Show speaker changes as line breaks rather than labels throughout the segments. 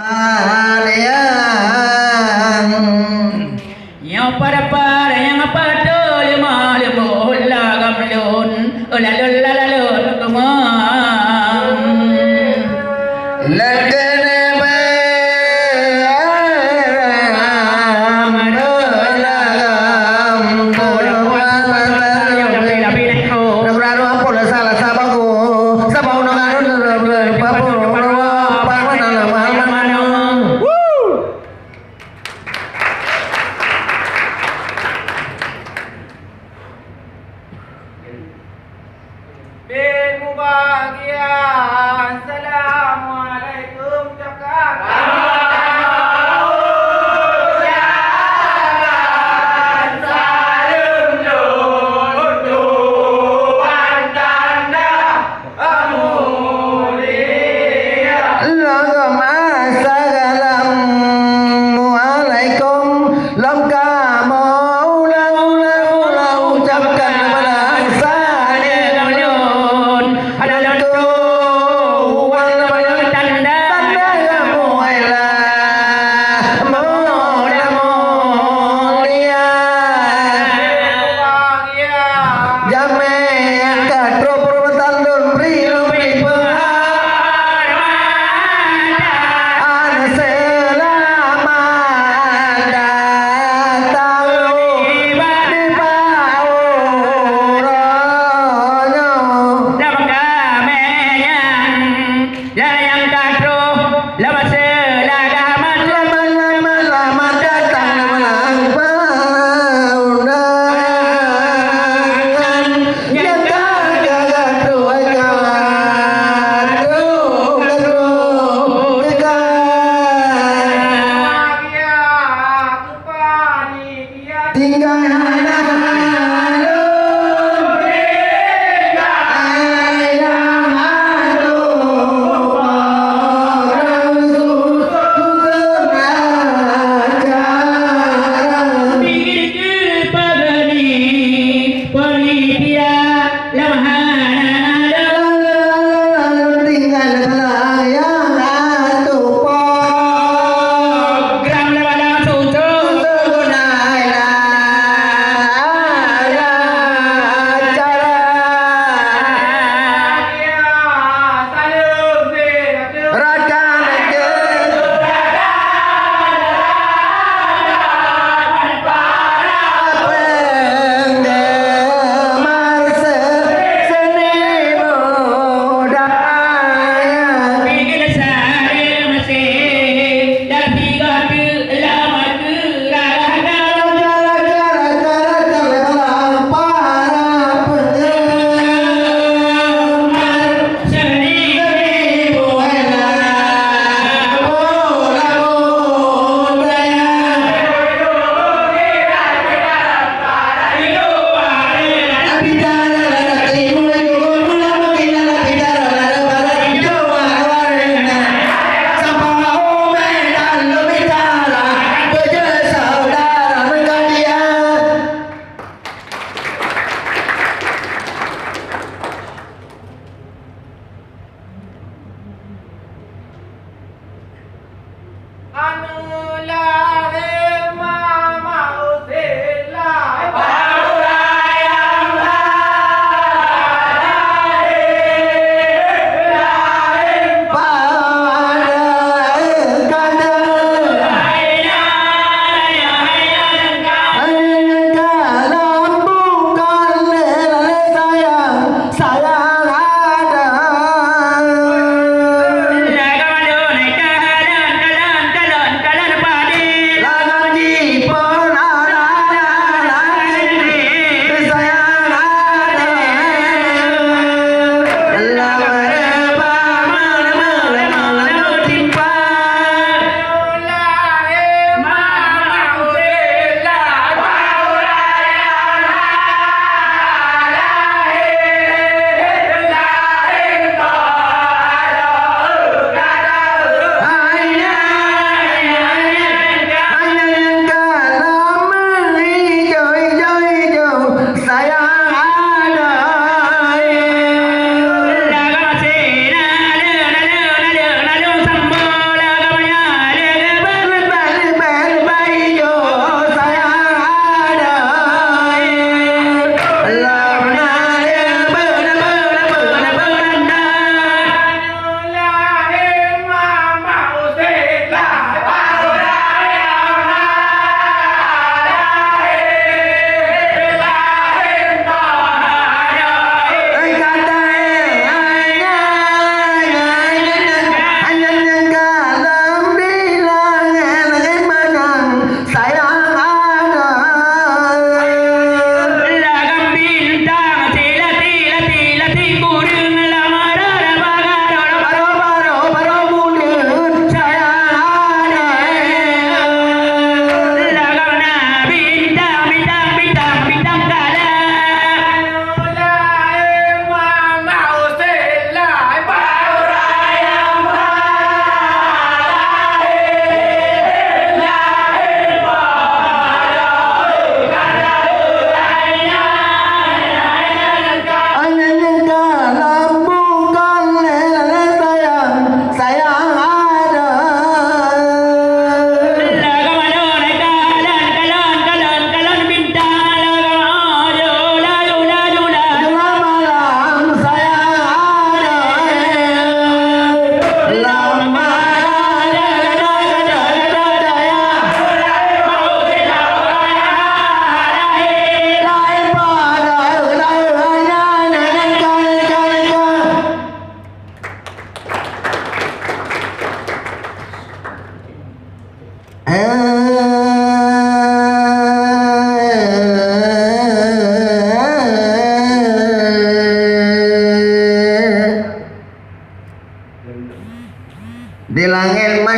Yang pada yang apa tu lima lagam lun lalu kemang Assalamualaikum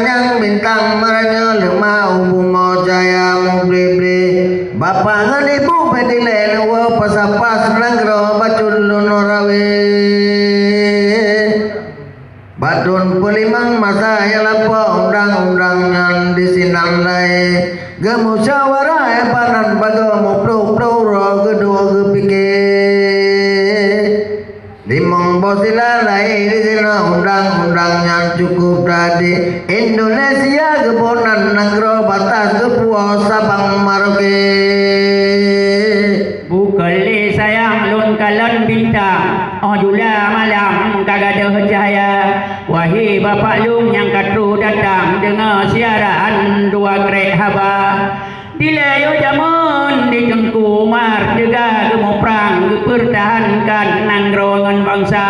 yang bintang meranya lemah ubumo jaya mubre Bapak ngan ibu pedile luwa pasapas langgro bacun lunorawe Badun pelimang masa yalapa undang-undang di sinang lai Gemusyawarah panan bagamu pro ro gedua gepikir Limong bosila lai di sina undang-undang yang cukup tadi Indonesia kebonan negro batas kepuas Sabang Merauke
Bukali sayang lun kalon bintang Jula malam kagada cahaya Wahai bapak lung yang katru datang Dengar siaran dua krek haba Dilayu jamun di Tengku Umar Juga gemuk perang Pertahankan nangrongan bangsa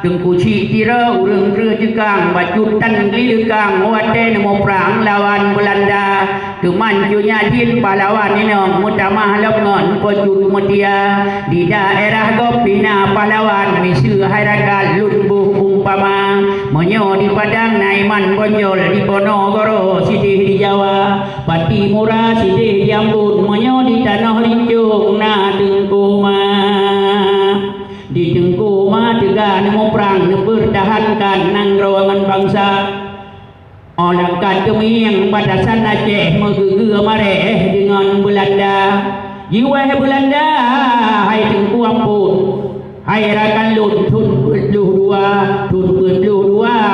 Tengku cik tira urang rejekang Bacutan gelilekang Wate nemu perang lawan Belanda Kemancunya din pahlawan inong Mutamah longon pocut mutia Di daerah Gopina pahlawan Misu harakat lutbuh umpama Menyo di Padang Naiman Bonjol Di Ponorogo Sidih di Jawa Pati Murah Sidih di Ambon Menyo di Tanah Lincung Na Tengkuma Di Tengkuma juga nemu perang Pertahankan nangrongan bangsa Olahkan kemiang batasan Aceh Megegera mareh dengan Belanda Jiwa Belanda Hai Tengku Ampun Hai rakan lun Tun Perluh dua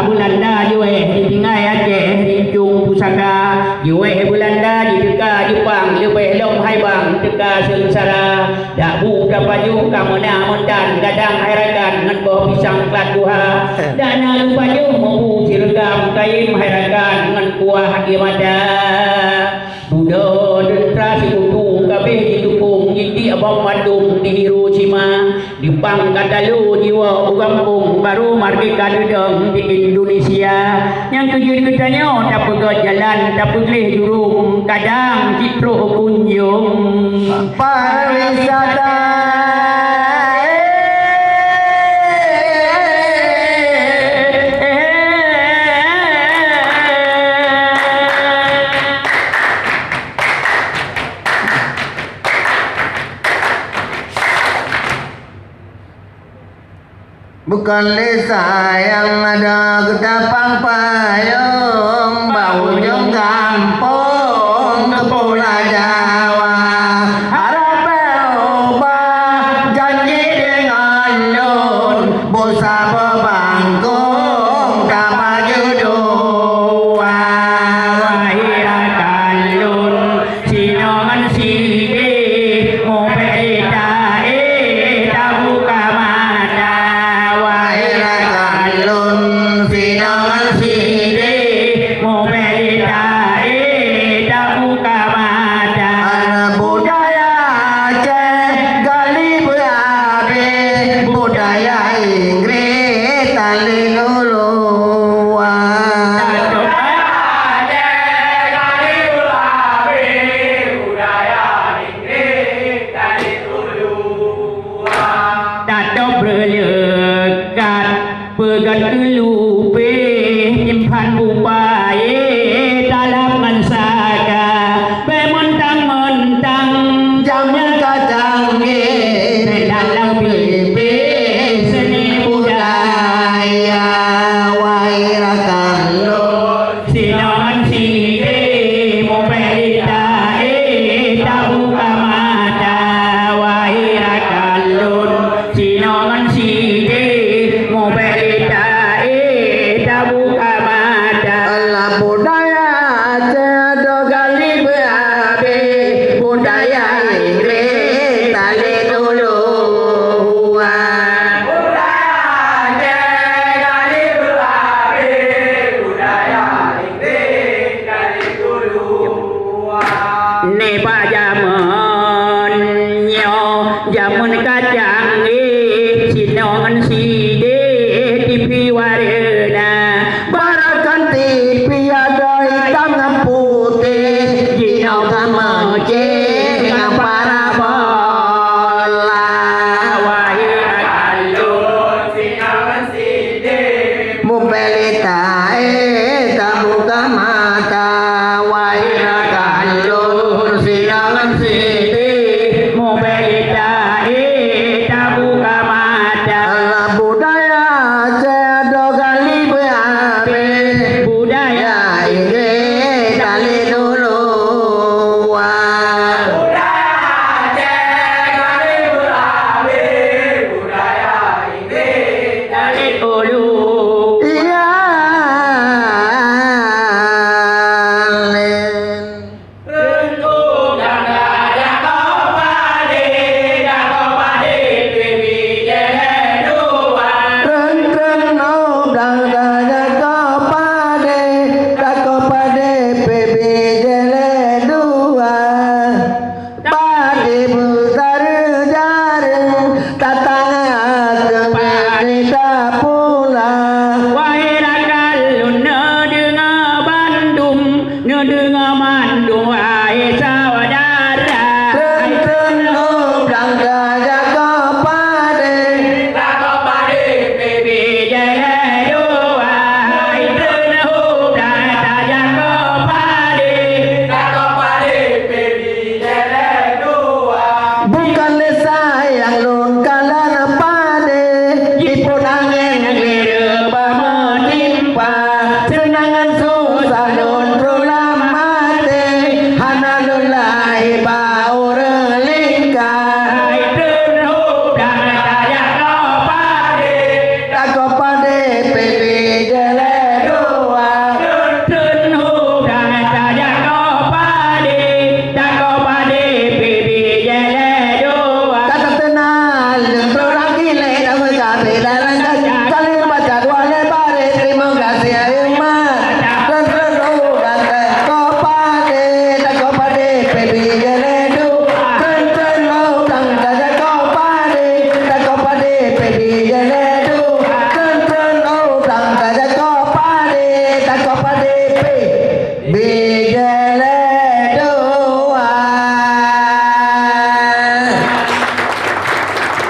Belanda Jiwa ditinggai Aceh Rincung pusaka Jiwa Belanda di teka Jepang Lebih long hai bang teka sengsara Dak buka baju kamena mondan Gadang hai rakan Ngan bawah pisang kelat duha Dana lupa baju Membu sirgam kaim hai rakan Ngan kuah imada Buda dentra sekutu Kabeh ditukung Jiti abang madung di Hiroshima Di Pangkatalu jiwa ugampung Baru merdeka dedeng di Indonesia Yang tujuan ketanya Tak pegat jalan Tak pegelih jurung Kadang citro kunjung
Pariwisata Bukan desa yang ada ketapang payung Baunya kampung ke Pulau Jawa Harap berubah janji dengan lun Bosa berbangkung tak baju dua
Wahirakan lun Sinongan sidi Ngopek itae Tak buka mata
Sinongan sidi
selalu